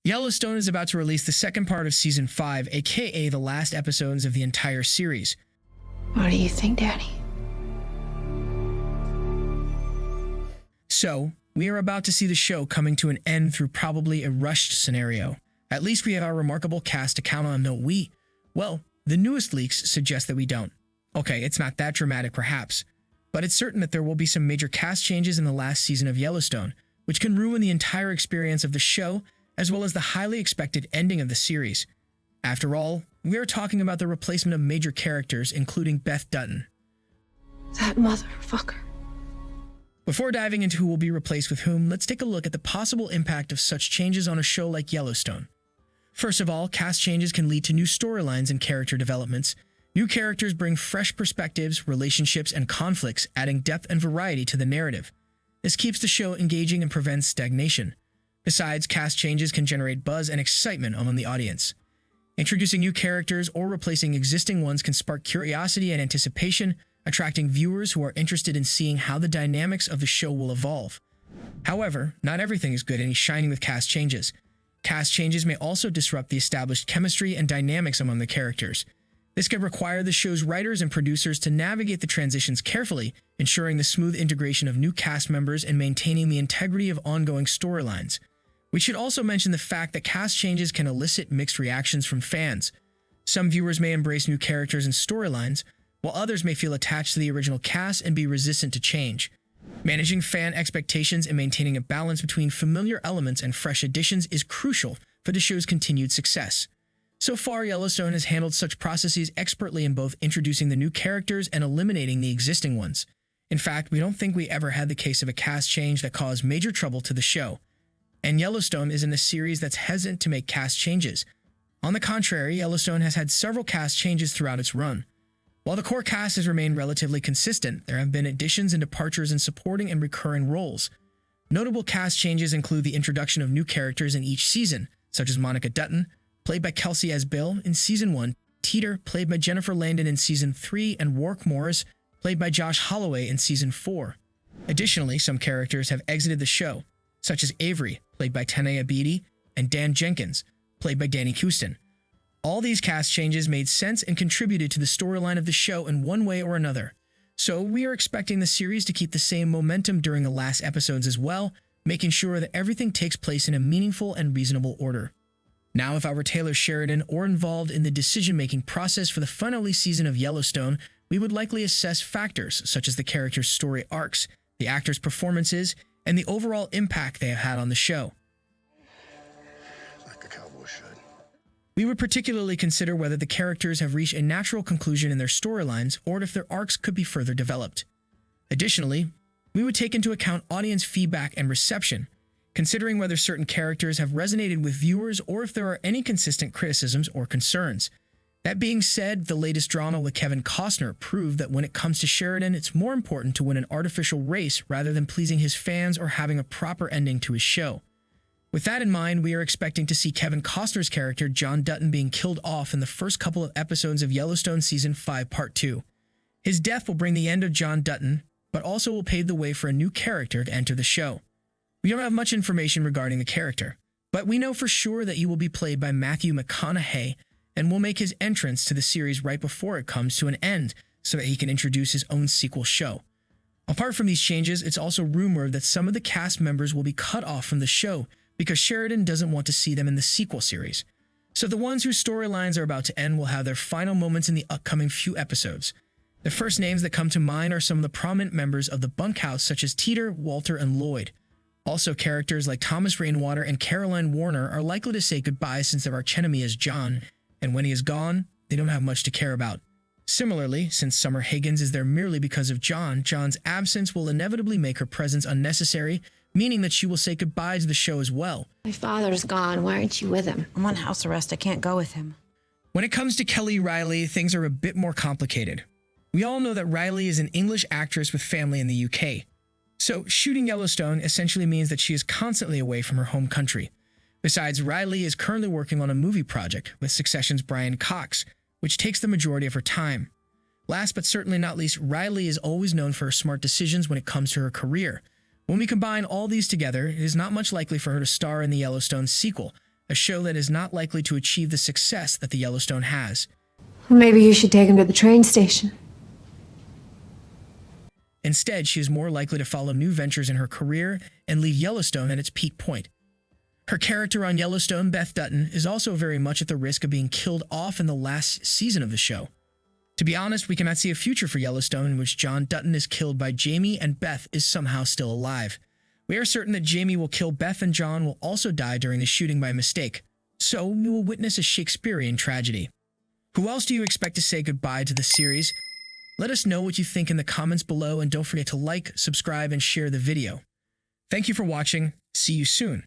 Yellowstone is about to release the second part of Season 5, aka the last episodes of the entire series. What do you think, Daddy? So, we are about to see the show coming to an end through probably a rushed scenario. At least we have our remarkable cast to count on, don't we? Well, the newest leaks suggest that we don't. Okay, it's not that dramatic perhaps, but it's certain that there will be some major cast changes in the last season of Yellowstone, which can ruin the entire experience of the show, as well as the highly expected ending of the series. After all, we are talking about the replacement of major characters, including Beth Dutton. That motherfucker. Before diving into who will be replaced with whom, let's take a look at the possible impact of such changes on a show like Yellowstone. First of all, cast changes can lead to new storylines and character developments. New characters bring fresh perspectives, relationships, and conflicts, adding depth and variety to the narrative. This keeps the show engaging and prevents stagnation. Besides, cast changes can generate buzz and excitement among the audience. Introducing new characters or replacing existing ones can spark curiosity and anticipation, attracting viewers who are interested in seeing how the dynamics of the show will evolve. However, not everything is good and shining with cast changes. Cast changes may also disrupt the established chemistry and dynamics among the characters. This could require the show's writers and producers to navigate the transitions carefully, ensuring the smooth integration of new cast members and maintaining the integrity of ongoing storylines. We should also mention the fact that cast changes can elicit mixed reactions from fans. Some viewers may embrace new characters and storylines, while others may feel attached to the original cast and be resistant to change. Managing fan expectations and maintaining a balance between familiar elements and fresh additions is crucial for the show's continued success. So far, Yellowstone has handled such processes expertly in both introducing the new characters and eliminating the existing ones. In fact, we don't think we ever had the case of a cast change that caused major trouble to the show. And Yellowstone isn't a series that's hesitant to make cast changes. On the contrary, Yellowstone has had several cast changes throughout its run. While the core cast has remained relatively consistent, there have been additions and departures in supporting and recurring roles. Notable cast changes include the introduction of new characters in each season, such as Monica Dutton, played by Kelsey as Bill in Season 1, Teeter, played by Jennifer Landon in Season 3, and Wark Morris, played by Josh Holloway in Season 4. Additionally, some characters have exited the show, such as Avery, played by Tanea Beatty, and Dan Jenkins, played by Danny Houston. All these cast changes made sense and contributed to the storyline of the show in one way or another. So we are expecting the series to keep the same momentum during the last episodes as well, making sure that everything takes place in a meaningful and reasonable order. Now, if I were Taylor Sheridan or involved in the decision-making process for the finale season of Yellowstone, we would likely assess factors such as the characters' story arcs, the actors' performances, and the overall impact they have had on the show. Like a cowboy should. We would particularly consider whether the characters have reached a natural conclusion in their storylines or if their arcs could be further developed. Additionally, we would take into account audience feedback and reception, considering whether certain characters have resonated with viewers or if there are any consistent criticisms or concerns. That being said, the latest drama with Kevin Costner proved that when it comes to Sheridan, it's more important to win an artificial race rather than pleasing his fans or having a proper ending to his show. With that in mind, we are expecting to see Kevin Costner's character, John Dutton, being killed off in the first couple of episodes of Yellowstone Season 5 Part 2. His death will bring the end of John Dutton, but also will pave the way for a new character to enter the show. We don't have much information regarding the character, but we know for sure that he will be played by Matthew McConaughey and will make his entrance to the series right before it comes to an end so that he can introduce his own sequel show. Apart from these changes, it's also rumored that some of the cast members will be cut off from the show because Sheridan doesn't want to see them in the sequel series. So the ones whose storylines are about to end will have their final moments in the upcoming few episodes. The first names that come to mind are some of the prominent members of the bunkhouse such as Teeter, Walter, and Lloyd. Also, characters like Thomas Rainwater and Caroline Warner are likely to say goodbye since their archenemy is John, and when he is gone, they don't have much to care about. Similarly, since Summer Higgins is there merely because of John, John's absence will inevitably make her presence unnecessary, meaning that she will say goodbye to the show as well. My father's gone. Why aren't you with him? I'm on house arrest. I can't go with him. When it comes to Kelly Riley, things are a bit more complicated. We all know that Riley is an English actress with family in the UK. So, shooting Yellowstone essentially means that she is constantly away from her home country. Besides, Riley is currently working on a movie project with Succession's Brian Cox, which takes the majority of her time. Last but certainly not least, Riley is always known for her smart decisions when it comes to her career. When we combine all these together, it is not much likely for her to star in the Yellowstone sequel, a show that is not likely to achieve the success that the Yellowstone has. Well, maybe you should take him to the train station. Instead, she is more likely to follow new ventures in her career and leave Yellowstone at its peak point. Her character on Yellowstone, Beth Dutton, is also very much at the risk of being killed off in the last season of the show. To be honest, we cannot see a future for Yellowstone in which John Dutton is killed by Jamie and Beth is somehow still alive. We are certain that Jamie will kill Beth and John will also die during the shooting by mistake, so we will witness a Shakespearean tragedy. Who else do you expect to say goodbye to the series? Let us know what you think in the comments below, and don't forget to like, subscribe, and share the video. Thank you for watching. See you soon.